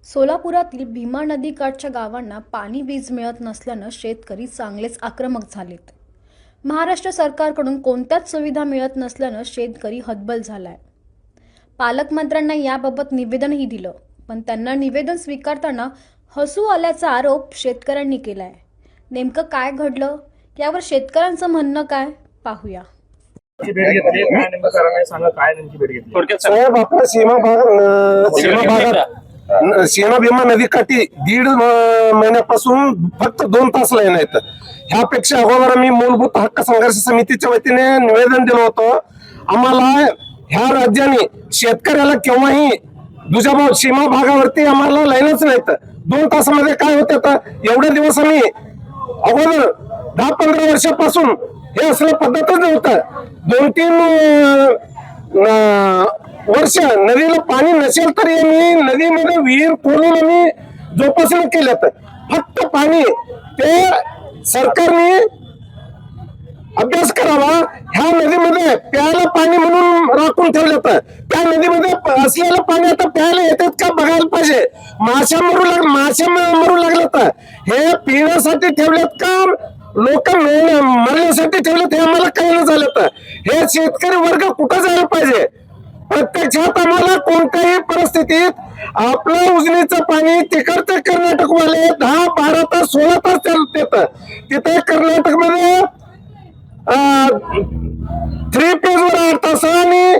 सोलापुरातील भीमा नदीकाठच्या गावांना पाणी वीज मिळत नसल्यानं शेतकरी चांगलेच आक्रमक झालेत। महाराष्ट्र सरकारकडून कोणत्याच सुविधा मिळत नसल्यानं शेतकरी हतबल झालाय। पालकमंत्र्यांना याबाबत निवेदनही दिलं, पण त्यांना निवेदन स्वीकारताना हसू आल्याचा आरोप शेतकऱ्यांनी केलाय। नेमकं काय घडलं यावर शेतकऱ्यांचं म्हणणं काय पाहूया। साहेब, आपला सीमा भीमा नदीकाठी 1.5 महिन्यापासून फक्त 2 तास लाईन आहेत। ह्यापेक्षा अगोदर मी मूलभूत हक्क संघर्ष समितीच्या वतीने निवेदन दिलं होतं। आम्हाला ह्या राज्याने शेतकऱ्याला केव्हाही दुजाभाव सीमा भागावरती आम्हाला लाईनच नाहीत। 2 तासामध्ये काय होतं तर एवढे दिवस आम्ही अगोदर 10-15 वर्षापासून हे असलं पद्धतच नव्हतं। 2-3 वर्ष नदीला पाणी नसेल तरी आम्ही नदीमध्ये विहीर खोलून आम्ही जोपासना केल्यात। फक्त पाणी ते सरकारने अभ्यास करावा, ह्या नदीमध्ये प्यायला पाणी म्हणून राखून ठेवलं तर त्या नदीमध्ये असलेलं पाणी आता प्यायला येतात का बघायला पाहिजे। मासे मरू लागले तर हे पिण्यासाठी ठेवलेत का लोक मरण्यासाठी ठेवलेत हे आम्हाला कळलं झालं तर हे शेतकरी वर्ग कुठं जायला पाहिजे। प्रत्यक्षात आम्हाला कोणत्याही परिस्थितीत आपलं उजनीचं पाणी तिकडचं कर्नाटकवाले 10, 12 तास 16 तास चालत तिथे कर्नाटकमध्ये 3 फेजवर 8 तास आणि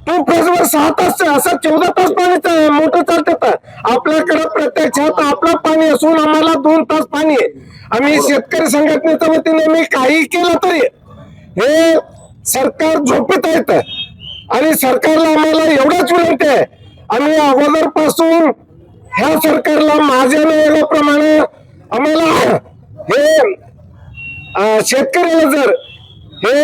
2 फेजवर 6 तास असं 14 तास पाणी मोटर चालतात। आपल्याकडे प्रत्यक्षात आपलं पाणी असून आम्हाला 2 तास पाणी आहे। आम्ही शेतकरी संघटनेच्या वतीने मी काही केलं तरी हे सरकार झोपत आहेत आणि सरकारला आम्हाला एवढंच विनंती आहे, आम्ही अगोदर पासून ह्या सरकारला माझ्या नियोगाप्रमाणे आम्हाला हे शेतकऱ्याला जर हे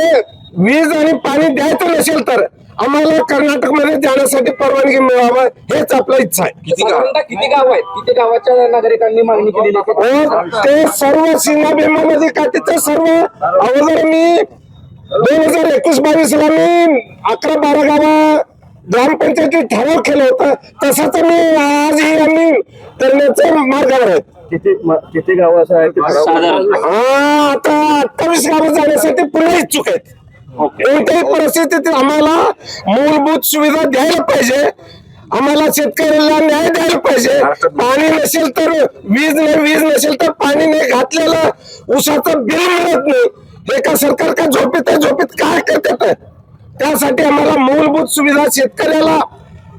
वीज आणि पाणी द्यायचं नसेल तर आम्हाला कर्नाटकमध्ये जाण्यासाठी परवानगी मिळावं हेच आपला इच्छा आहे। किती गाव आहेत, किती गावाच्या नागरिकांनी मागणी केलेली आहे? ते सर्व सीमा भीमा नदीकाठीचं सर्व अगोदर मी 2021-22 ला मी 11-12 गावा ग्रामपंचायती ठराव केलं होतं, तसंच मी आजही आम्ही करण्याच्या मार्गावर आहेत। किती गाव असं आहे आता 28 गावं जाण्यासाठी पुन्हा इच्छुक आहेत। कोणत्याही परिस्थितीत आम्हाला मूलभूत सुविधा द्यायला पाहिजे, आम्हाला शेतकऱ्याला न्याय द्यायला पाहिजे। पाणी नसेल तर वीज नाही, वीज नसेल तर पाणी नाही, घातलेलं ऊसाचं बिल मिळत नाही। हे का सरकार का झोपेत काय करतात? त्यासाठी आम्हाला मूलभूत सुविधा शेतकऱ्याला।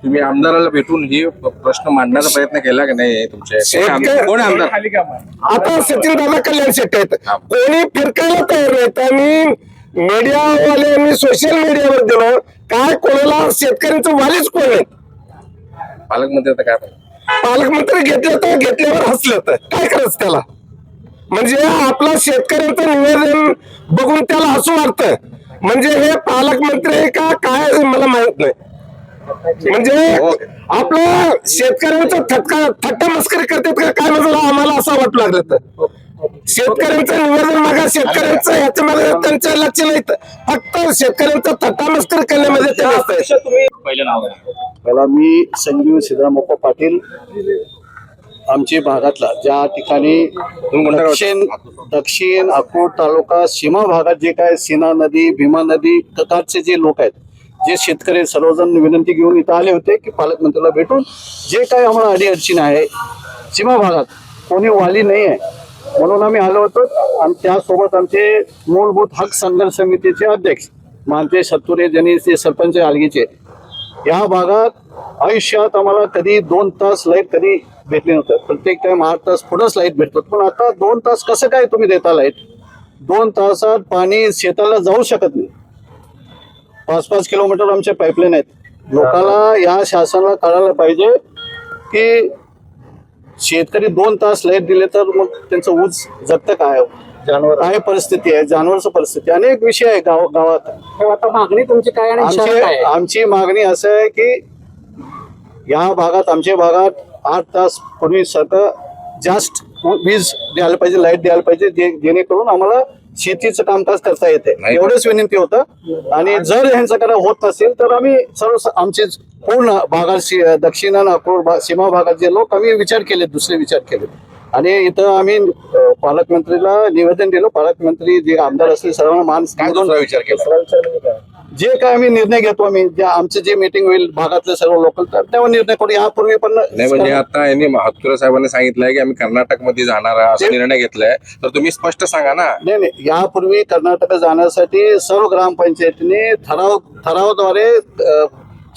तुम्ही आमदाराला भेटून ही प्रश्न मांडण्याचा प्रयत्न केला की नाही? तुमचे कोण आमदार? आता सचिन दादा कल्याण शेट्टी आहेत, कोणी फिरकायला तयार नाहीत। आणि मीडियावाले मी सोशल मीडियावर दिलो काय कोणाला शेतकऱ्यांचं वालीच कोण आहे? पालकमंत्री आता काय पालकमंत्री घेतलं तर घेतल्यावर हसलं तर काय करायचं त्याला? म्हणजे आपला शेतकऱ्यांचं निवेदन बघून त्याला हसू वाटतं, म्हणजे हे पालकमंत्री आहे का काय मला माहित नाही। म्हणजे आपलं शेतकऱ्यांचं थट्टा मस्करी करतात का काय म्हणजे आम्हाला असं वाटू लागलं तर शेतकऱ्यांचं निवेदन मागा शेतकऱ्यांचं ह्याच्यामध्ये त्यांचं लक्ष नाही, फक्त शेतकऱ्यांचं थट्टा मस्करी करण्यामध्ये ते असतं। मला मी संजीव सिद्धरामप्पा पाटील आमच्या भागातला ज्या ठिकाणी दक्षिण अकोट तालुका सीमा भागात जे काय सीना नदी भीमा नदी ककारचे जे लोक आहेत, जे शेतकरी सर्वजण विनंती घेऊन इथं आले होते की पालकमंत्र्याला भेटून जे काय आम्हाला अडीअडचणी आहे सीमा भागात कोणी वाली नाही आहे म्हणून आम्ही आलो होतो। आणि त्यासोबत आमचे मूलभूत हक्क संघर्ष समितीचे अध्यक्ष मानते सत्तुरे ज्यांनी ते सरपंच आलगीचे या भागात आयुष्यात आम्हाला कधी 2 तास लाईट कधी भेटले नव्हतं। प्रत्येक टाइम 8 तास पुढंच लाईट भेटतो, पण आता 2 तास कसं काय तुम्ही देता लाईट? 2 तासात पाणी शेताला जाऊ शकत नाही। 5-5 किलोमीटर आमचे पाईपलाईन आहेत। लोकांना या शासनाला कळायला पाहिजे की शेतकरी 2 तास लाईट दिले तर मग त्यांचं ऊस जगतं काय, जानवर काय परिस्थिती आहे, जानवरचं परिस्थिती अनेक विषय आहे गावात। आता मागणी तुमची काय आणि आमची मागणी असं आहे की या भागात आमच्या भागात 8 तास पूर्वी सरकार जास्त वीज द्यायला पाहिजे, लाईट द्यायला पाहिजे, जेणेकरून आम्हाला शेतीचं कामकाज करता येते नाही. एवढंच विनंती होतं. आणि जर ह्यांच्याकडे होत नसेल तर आम्ही सर्व आमचे पूर्ण भागात दक्षिण नागपूर सीमा भागात जे लोक आम्ही विचार केले, दुसरे विचार केले. आणि इथं आम्ही पालकमंत्रीला निवेदन दिलं. पालकमंत्री जे आमदार असतील सर्वांना मान काय दुसरा विचार केला? जे काय आम्ही निर्णय घेतो, आम्ही जे आमचं जे मीटिंग होईल भागातले सर्व लोकल त्यावर निर्णय करू. यापूर्वी पण नाही म्हणजे आता यांनी हातुरे साहेबांनी सांगितलंय की आम्ही कर्नाटक मध्ये जाणार आहे, असा निर्णय घेतलाय. तर तुम्ही स्पष्ट सांगा ना. नाही, यापूर्वी कर्नाटक जाण्यासाठी सर्व ग्रामपंचायतीने ठरावाद्वारे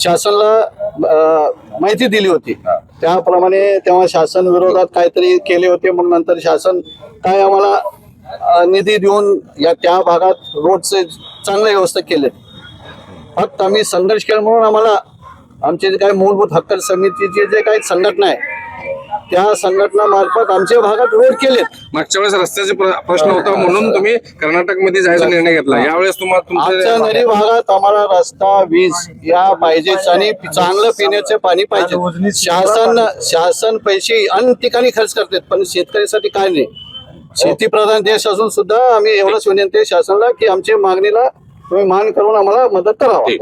शासनाला माहिती दिली होती. त्याप्रमाणे तेव्हा शासन विरोधात काहीतरी केले होते. मग नंतर शासन काय आम्हाला निधी देऊन त्या भागात रोडचे चांगल्या व्यवस्था केले. फक्त आम्ही संघर्ष केला म्हणून आम्हाला आमचे जे काही मूलभूत हक्क समितीचे जे काही संघटना आहे त्या संघटनामार्फत आमच्या भागात रोड केलेत. मागच्या वेळेस रस्त्याचे प्रश्न होता म्हणून तुम्ही कर्नाटक मध्ये जायचा निर्णय घेतला. यावेळेस आमच्या तुमच्या नदी भागात आम्हाला रस्ता, वीज या पाहिजेच आणि चांगलं पिण्याचे पाणी पाहिजे. शासन पैसे अन्य ठिकाणी खर्च करतात पण शेतकऱ्यासाठी काय नाही. शेती प्रधान देश असून सुद्धा आम्ही एवढंच विनंती आहे शासनाला की आमच्या मागणीला तुम्ही मान करून आम्हाला मदत करावा. ठीक.